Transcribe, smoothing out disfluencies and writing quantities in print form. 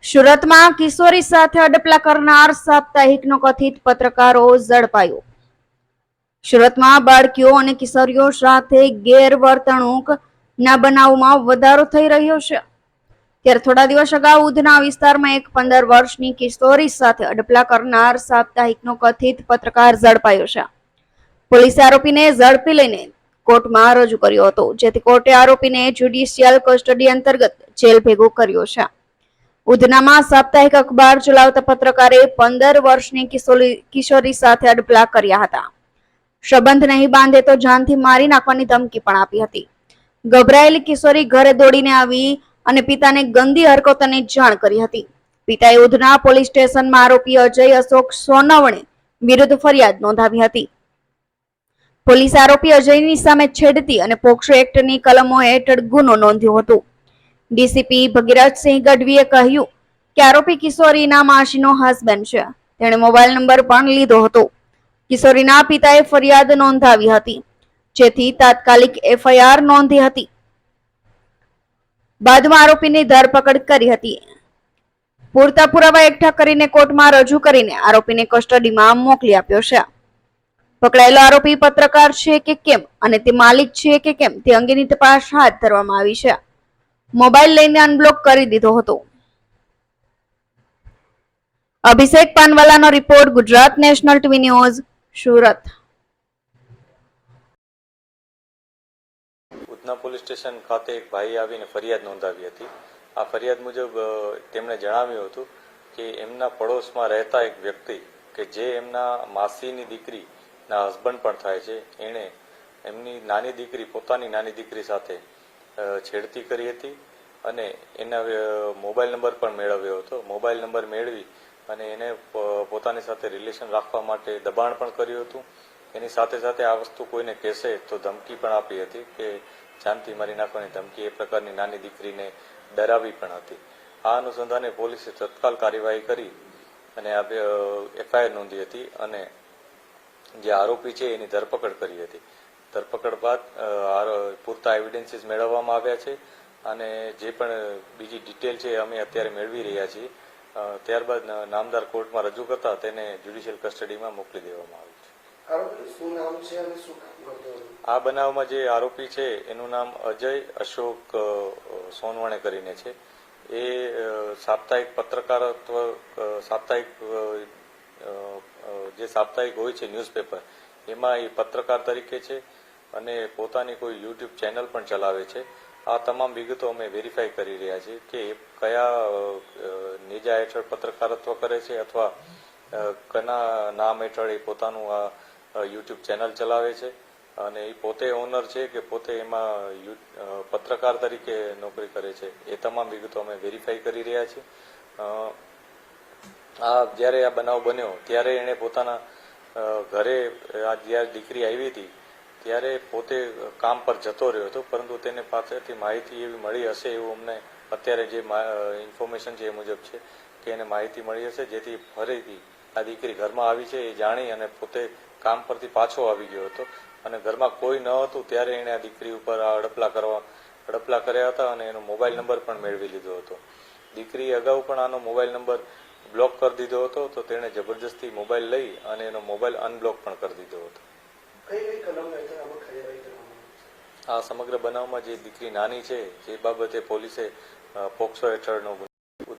સુરતમાં કિશોરી સાથે અડપલા કરનાર સાપ્તાહિકનો કથિત પત્રકારો ઝડપાયો. સુરતમાં બાળકીઓ અને કિશોરીઓ સાથે ગેરવર્તણૂકના બનાવમાં વધારો થઈ રહ્યો છે. ત્યારે થોડા દિવસ અગાઉ ઉધના વિસ્તારમાં એક 15 વર્ષની કિશોરી સાથે અડપલા કરનાર સાપ્તાહિકનો કથિત પત્રકાર ઝડપાયો છે. પોલીસે આરોપીને ઝડપી લઈને કોર્ટમાં રજૂ કર્યો હતો, જેથી કોર્ટે આરોપીને જ્યુડિશિયલ કસ્ટડી અંતર્ગત જેલ ભેગો કર્યો છે. ઉધનામાં સાપ્તાહિક અખબાર ચલાવતા પત્રકારે 15 વર્ષની કિશોરી સાથે અડપલા કર્યા હતા. સંબંધ નહીં બાંધે તો જાનથી મારી નાખવાની ધમકી પણ આપી હતી. ગભરાયેલી કિશોરી ઘરે દોડીને આવી અને પિતાને ગંદી હરકતોની જાણ કરી હતી. પિતાએ ઉધના પોલીસ સ્ટેશનમાં આરોપી અજય અશોક સોનવણે વિરુદ્ધ ફરિયાદ નોંધાવી હતી. પોલીસે આરોપી અજયની સામે છેડતી અને પોક્સો એક્ટની કલમો હેઠળ ગુનો નોંધ્યો હતો. ડીસીપી ભગીરથસિંહ ગઢવીએ કહ્યું કે આરોપી કિશોરીના માસીનો હસબન્ડ છે. તેણે મોબાઈલ નંબર પણ લીધો હતો. કિશોરીના પિતાએ ફરિયાદ નોંધાવી હતી, જેથી તાત્કાલિક એફઆઈઆર નોંધી હતી. બાદમાં આરોપીની ધરપકડ કરી હતી. પૂરતા પુરાવા એકઠા કરીને કોર્ટમાં રજૂ કરીને આરોપીને કસ્ટડીમાં મોકલી આપ્યો છે. પકડાયેલો આરોપી પત્રકાર છે કે કેમ અને તે માલિક છે કે કેમ તે અંગેની તપાસ હાથ ધરવામાં આવી છે. મોબાઈલ લઈને અનબ્લોક કરી દીધો હતો. અભિષેક પાનવાલાનો report, Gujarat national TV news, Surat. Udhna police station ખાતે એક ભાઈ આવીને ફરિયાદ નોંધાવી હતી. આ ફરિયાદ મુજબ તેમણે જણાવ્યું હતું કે એમના પડોશમાં રહેતા એક વ્યક્તિ કે જે એમના માસીની દીકરીના હસબન્ડ પણ થાય છે, એણે એમની નાની દીકરી, પોતાની નાની દીકરી સાથે છેડતી કરી હતી અને એના મોબાઈલ નંબર પણ મેળવ્યો હતો. મોબાઈલ નંબર મેળવી અને એને પોતાની સાથે રિલેશન રાખવા માટે દબાણ પણ કર્યું હતું. એની સાથે સાથે આ વસ્તુ કોઈને કહેશે તો ધમકી પણ આપી હતી કે જાનથી મારી નાખવાની ધમકી, એ પ્રકારની નાની દીકરીને ડરાવી પણ હતી. આ અનુસંધાને પોલીસે તત્કાલ કાર્યવાહી કરી અને એફઆઈઆર નોંધી હતી અને જે આરોપી છે એની ધરપકડ કરી હતી. ધરપકડ બાદ પૂરતા એવિડન્સીસ મેળવવામાં આવ્યા છે અને જે પણ બીજી ડિટેલ છે અમે અત્યારે મેળવી રહ્યા છીએ. ત્યારબાદ નામદાર કોર્ટમાં રજૂ કરતા તેને જ્યુડિશિયલ કસ્ટડીમાં મોકલી દેવામાં આવ્યું છે. આ બનાવમાં જે આરોપી છે એનું નામ અજય અશોક સોનવણે કરીને છે. એ સાપ્તાહિક પત્રકારત્વ, જે સાપ્તાહિક હોય છે ન્યૂઝપેપર, એમાં એ પત્રકાર તરીકે છે અને પોતાની કોઈ યુટ્યુબ ચેનલ પણ ચલાવે છે. આ તમામ વિગતો અમે વેરીફાઈ કરી રહ્યા છીએ કે કયા નેજા હેઠળ પત્રકારત્વ કરે છે અથવા કના નામ હેઠળ એ પોતાનું આ યુટ્યુબ ચેનલ ચલાવે છે અને એ પોતે ઓનર છે કે પોતે એમાં પત્રકાર તરીકે નોકરી કરે છે. એ તમામ વિગતો અમે વેરીફાઈ કરી રહ્યા છીએ. જ્યારે આ બનાવ બન્યો ત્યારે એણે પોતાના ઘરે જ્યારે દીકરી આવી હતી ત્યારે પોતે કામ પર જતો રહ્યો હતો, પરંતુ તેને પાસેથી માહિતી એવી મળી હશે એવું અમને અત્યારે જે ઇન્ફોર્મેશન છે એ મુજબ છે કે એને માહિતી મળી હશે, જેથી ફરીથી આ દીકરી ઘરમાં આવી છે એ જાણી અને પોતે કામ પરથી પાછો આવી ગયો હતો અને ઘરમાં કોઈ ન હતું ત્યારે એણે આ દીકરી ઉપર આ અડપલા કર્યા હતા અને એનો મોબાઈલ નંબર પણ મેળવી લીધો હતો. દીકરીએ અગાઉ પણ આનો મોબાઈલ નંબર બ્લોક કરી દીધો હતો, તો તેણે જબરજસ્તી મોબાઈલ લઈ અને એનો મોબાઈલ અનબ્લોક પણ કરી દીધો હતો. આ સમગ્ર બનાવમાં જે દીકરી નાની છે જે બાબતે પોલીસે પોક્સો હેઠળનો